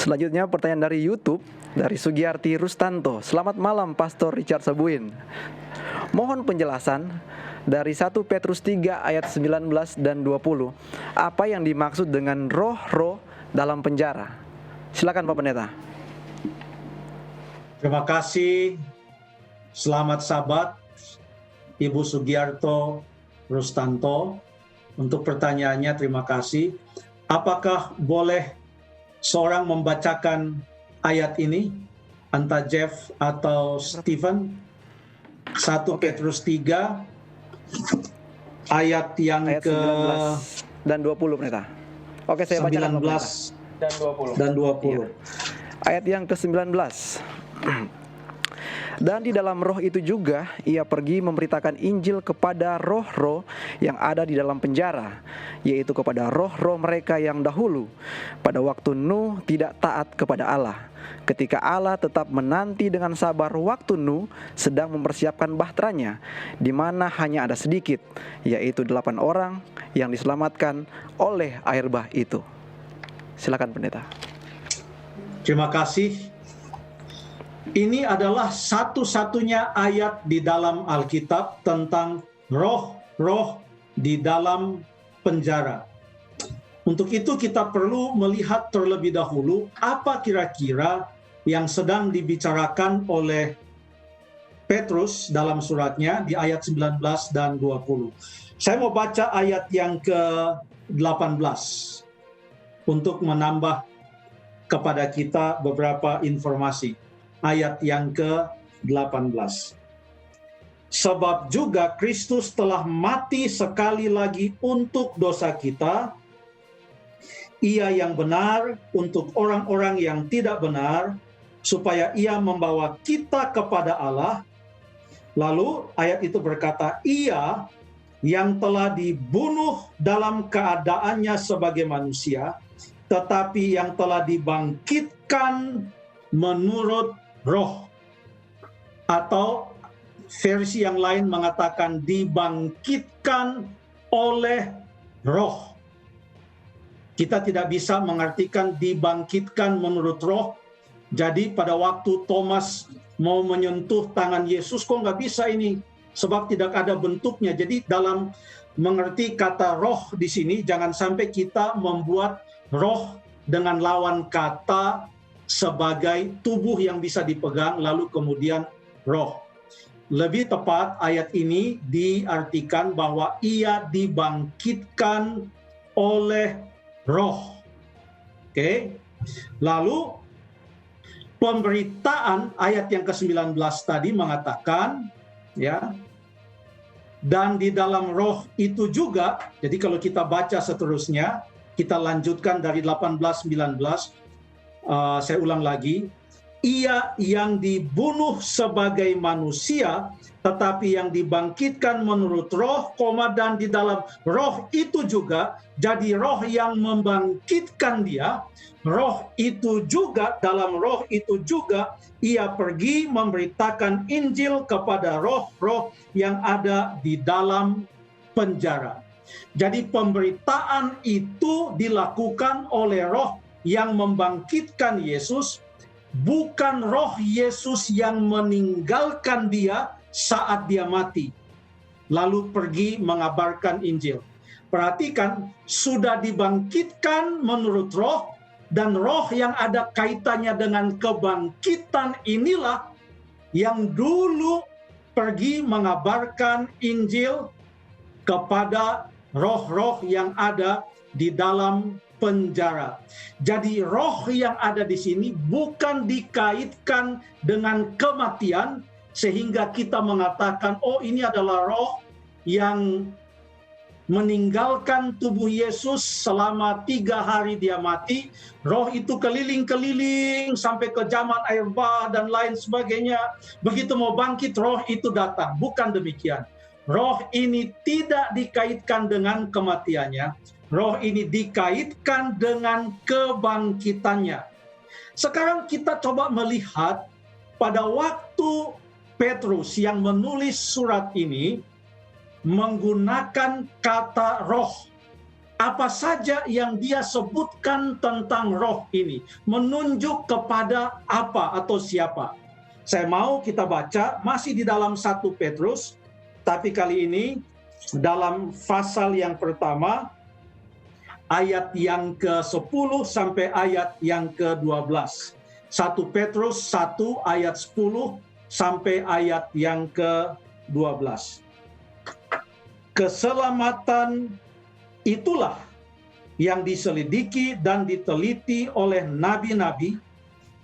Selanjutnya pertanyaan dari YouTube, dari Sugiyarti Rustanto. Selamat malam Pastor Richard Sabuin. Mohon penjelasan dari 1 Petrus 3 ayat 19 dan 20. Apa yang dimaksud dengan roh-roh dalam penjara? Silakan Pak Pendeta. Terima kasih. Selamat Sabat Ibu Sugiyarto Rustanto. Untuk pertanyaannya terima kasih. Apakah boleh seorang membacakan ayat ini? Entah Jeff atau Stephen? 1 Petrus 3 ayat yang ayat ke 19 dan 20 Pendeta. Oke, saya bacakan 19 dan 20. dan 20. Iya. Ayat yang ke-19. Dan di dalam roh itu juga ia pergi memberitakan Injil kepada roh-roh yang ada di dalam penjara, yaitu kepada roh-roh mereka yang dahulu pada waktu Nuh tidak taat kepada Allah, ketika Allah tetap menanti dengan sabar waktu Nuh sedang mempersiapkan bahteranya, di mana hanya ada sedikit, yaitu 8 orang yang diselamatkan oleh air bah itu. Silakan Pendeta. Terima kasih. Ini adalah satu-satunya ayat di dalam Alkitab tentang roh-roh di dalam penjara. Untuk itu kita perlu melihat terlebih dahulu apa kira-kira yang sedang dibicarakan oleh Petrus dalam suratnya di ayat 19 dan 20. Saya mau baca ayat yang ke-18 untuk menambah kepada kita beberapa informasi. Ayat yang ke-18. Sebab juga Kristus telah mati sekali lagi untuk dosa kita, ia yang benar untuk orang-orang yang tidak benar, supaya ia membawa kita kepada Allah. Lalu ayat itu berkata, ia yang telah dibunuh dalam keadaannya sebagai manusia, tetapi yang telah dibangkitkan menurut roh. Atau versi yang lain mengatakan dibangkitkan oleh roh. Kita tidak bisa mengartikan dibangkitkan menurut roh. Jadi pada waktu Thomas mau menyentuh tangan Yesus, kok nggak bisa ini? Sebab tidak ada bentuknya. Jadi dalam mengerti kata roh di sini, jangan sampai kita membuat roh dengan lawan kata sebagai tubuh yang bisa dipegang, lalu kemudian roh. Lebih tepat ayat ini diartikan bahwa ia dibangkitkan oleh roh. Oke. Lalu pemberitaan ayat yang ke-19 tadi mengatakan, ya, dan di dalam roh itu juga, jadi kalau kita baca seterusnya, kita lanjutkan dari 18-19, saya ulang lagi, ia yang dibunuh sebagai manusia, tetapi yang dibangkitkan menurut roh, dan di dalam roh itu juga, jadi roh yang membangkitkan dia, roh itu juga, dalam roh itu juga, ia pergi memberitakan Injil kepada roh-roh yang ada di dalam penjara. Jadi pemberitaan itu dilakukan oleh roh yang membangkitkan Yesus, bukan roh Yesus yang meninggalkan dia saat dia mati, lalu pergi mengabarkan Injil. Perhatikan, sudah dibangkitkan menurut roh, dan roh yang ada kaitannya dengan kebangkitan inilah yang dulu pergi mengabarkan Injil kepada roh-roh yang ada di dalam penjara. Jadi roh yang ada di sini bukan dikaitkan dengan kematian sehingga kita mengatakan, oh ini adalah roh yang meninggalkan tubuh Yesus selama 3 hari dia mati. Roh itu keliling-keliling sampai ke zaman air bah dan lain sebagainya. Begitu mau bangkit, roh itu datang. Bukan demikian. Roh ini tidak dikaitkan dengan kematiannya. Roh ini dikaitkan dengan kebangkitannya. Sekarang kita coba melihat pada waktu Petrus yang menulis surat ini menggunakan kata roh. apa saja yang dia sebutkan tentang roh ini, menunjuk kepada apa atau siapa. Saya mau kita baca masih di dalam 1 Petrus, tapi kali ini dalam pasal yang pertama, ayat yang ke-10 sampai ayat yang ke-12. 1 Petrus 1 ayat 10 sampai ayat yang ke-12. Keselamatan itulah yang diselidiki dan diteliti oleh nabi-nabi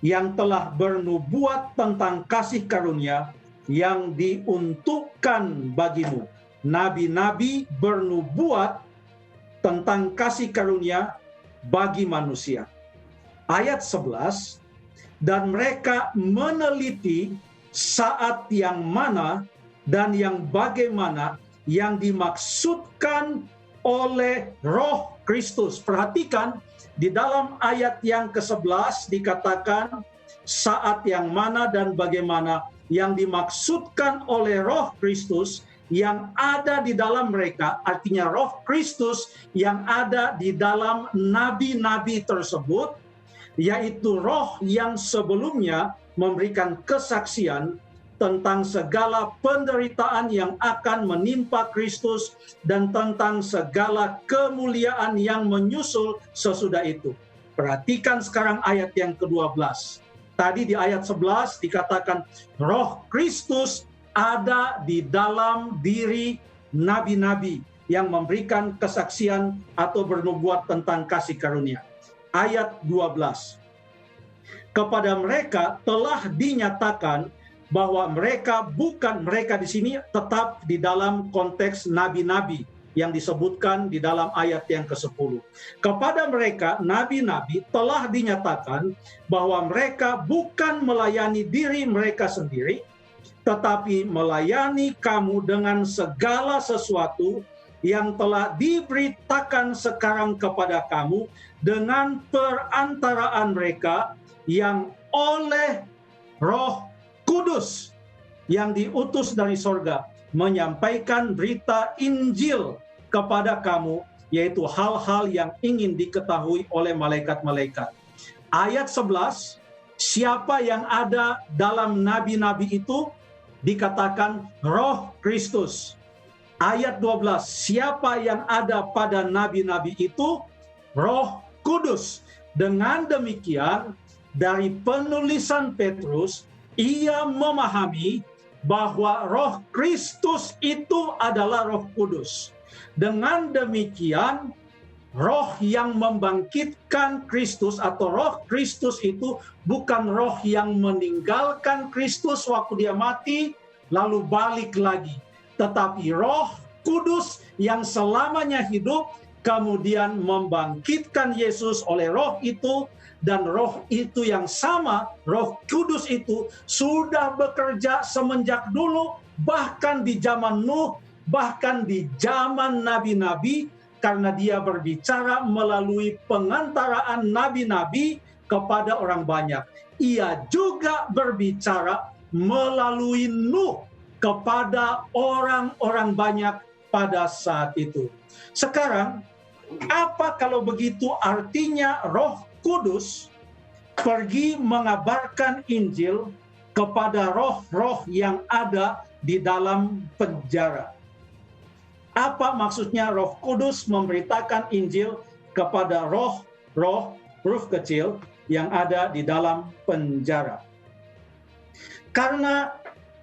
yang telah bernubuat tentang kasih karunia yang diuntukkan bagimu. Nabi-nabi bernubuat tentang kasih karunia bagi manusia. Ayat 11, dan mereka meneliti saat yang mana dan yang bagaimana yang dimaksudkan oleh Roh Kristus. Perhatikan, di dalam ayat yang ke-11 dikatakan saat yang mana dan bagaimana yang dimaksudkan oleh Roh Kristus yang ada di dalam mereka, artinya Roh Kristus yang ada di dalam nabi-nabi tersebut, yaitu roh yang sebelumnya memberikan kesaksian tentang segala penderitaan yang akan menimpa Kristus dan tentang segala kemuliaan yang menyusul sesudah itu. Perhatikan sekarang ayat yang ke-12. Tadi di ayat 11 dikatakan Roh Kristus ada di dalam diri nabi-nabi yang memberikan kesaksian atau bernubuat tentang kasih karunia. Ayat 12. Kepada mereka telah dinyatakan bahwa mereka di sini tetap di dalam konteks nabi-nabi yang disebutkan di dalam ayat yang ke-10. Kepada mereka, nabi-nabi telah dinyatakan bahwa mereka bukan melayani diri mereka sendiri, tetapi melayani kamu dengan segala sesuatu yang telah diberitakan sekarang kepada kamu dengan perantaraan mereka yang oleh Roh Kudus yang diutus dari sorga menyampaikan berita Injil kepada kamu, yaitu hal-hal yang ingin diketahui oleh malaikat-malaikat. Ayat 11, siapa yang ada dalam nabi-nabi itu dikatakan Roh Kristus. Ayat 12, siapa yang ada pada nabi-nabi itu Roh Kudus. Dengan demikian, dari penulisan Petrus, ia memahami bahwa Roh Kristus itu adalah Roh Kudus. Dengan demikian, roh yang membangkitkan Kristus atau Roh Kristus itu bukan roh yang meninggalkan Kristus waktu dia mati lalu balik lagi, tetapi Roh Kudus yang selamanya hidup kemudian membangkitkan Yesus oleh roh itu. Dan roh itu yang sama, Roh Kudus itu sudah bekerja semenjak dulu, bahkan di zaman Nuh, bahkan di zaman nabi-nabi, karena dia berbicara melalui pengantaraan nabi-nabi kepada orang banyak. Ia juga berbicara melalui Nuh kepada orang-orang banyak pada saat itu. Sekarang, apa kalau begitu artinya Roh Kudus pergi mengabarkan Injil kepada roh-roh yang ada di dalam penjara? Apa maksudnya Roh Kudus memberitakan Injil kepada roh-roh huruf kecil yang ada di dalam penjara? Karena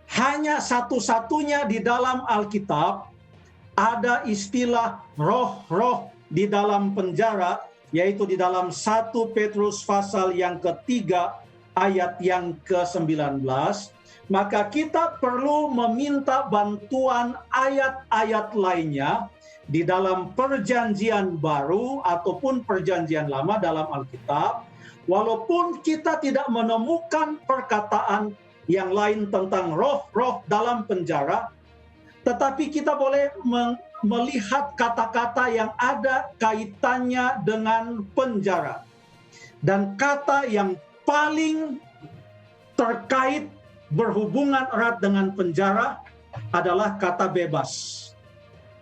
hanya satu-satunya di dalam Alkitab ada istilah roh-roh di dalam penjara, yaitu di dalam 1 Petrus pasal yang ketiga ayat yang ke-19, maka kita perlu meminta bantuan ayat-ayat lainnya di dalam perjanjian baru ataupun perjanjian lama dalam Alkitab, walaupun kita tidak menemukan perkataan yang lain tentang roh-roh dalam penjara, tetapi kita boleh melihat kata-kata yang ada kaitannya dengan penjara. Dan kata yang paling terkait berhubungan erat dengan penjara adalah kata bebas.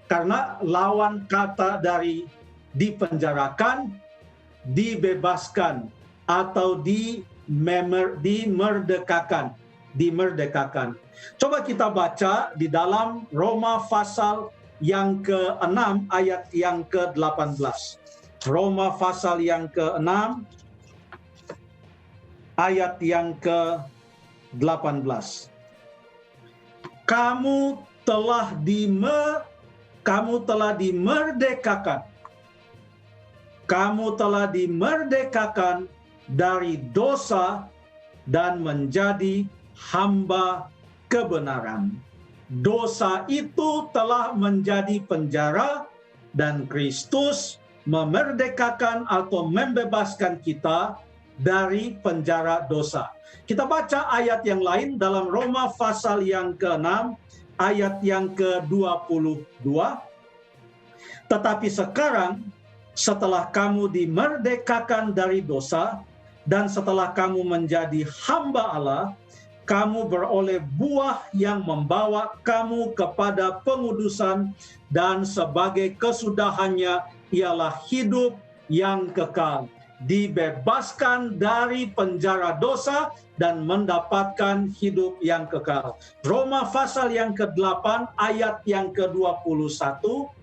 Karena lawan kata dari dipenjarakan, dibebaskan, atau dimerdekakan. Coba kita baca di dalam Roma pasal yang ke-6 ayat yang ke-18. Roma pasal yang ke-6 ayat yang ke-18. Kamu telah dimerdekakan. Kamu telah dimerdekakan dari dosa dan menjadi hamba kebenaran. Dosa itu telah menjadi penjara dan Kristus memerdekakan atau membebaskan kita dari penjara dosa. Kita baca ayat yang lain dalam Roma pasal yang ke-6 ayat yang ke-22. Tetapi sekarang setelah kamu dimerdekakan dari dosa dan setelah kamu menjadi hamba Allah, kamu beroleh buah yang membawa kamu kepada pengudusan dan sebagai kesudahannya ialah hidup yang kekal, dibebaskan dari penjara dosa dan mendapatkan hidup yang kekal. Roma pasal yang ke-8 ayat yang ke-21.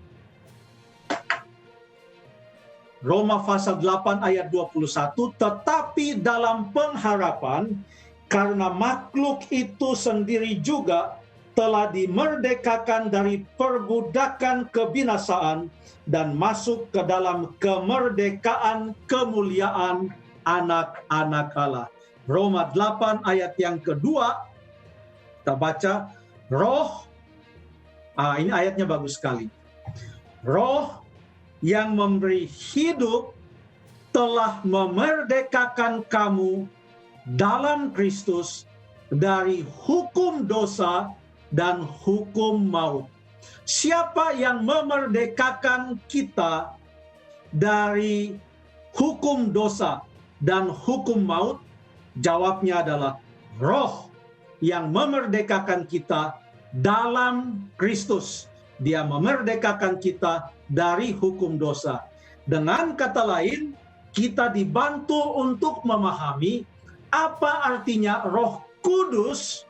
Roma pasal 8 ayat 21, tetapi dalam pengharapan karena makhluk itu sendiri juga telah dimerdekakan dari perbudakan kebinasaan dan masuk ke dalam kemerdekaan kemuliaan anak-anak Allah. Roma 8 ayat yang kedua, kita baca, roh, ini ayatnya bagus sekali. Roh yang memberi hidup telah memerdekakan kamu dalam Kristus dari hukum dosa dan hukum maut. Siapa yang memerdekakan kita dari hukum dosa dan hukum maut? Jawabnya adalah Roh yang memerdekakan kita dalam Kristus. Dia memerdekakan kita dari hukum dosa. Dengan kata lain, kita dibantu untuk memahami apa artinya Roh Kudus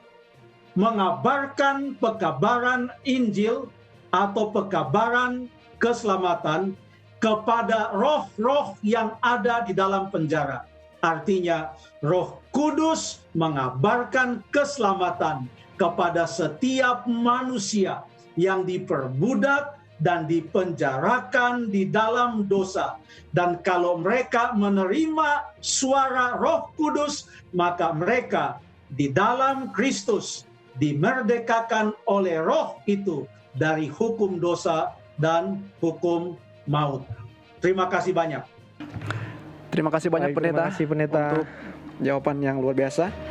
mengabarkan pekabaran Injil atau pekabaran keselamatan kepada roh-roh yang ada di dalam penjara. Artinya, Roh Kudus mengabarkan keselamatan kepada setiap manusia yang diperbudak dan dipenjarakan di dalam dosa. Dan kalau mereka menerima suara Roh Kudus, maka mereka di dalam Kristus dimerdekakan oleh Roh itu dari hukum dosa dan hukum maut. Terima kasih banyak. Terima kasih banyak, Baik, Pendeta. terima kasih, Pendeta. Untuk jawaban yang luar biasa.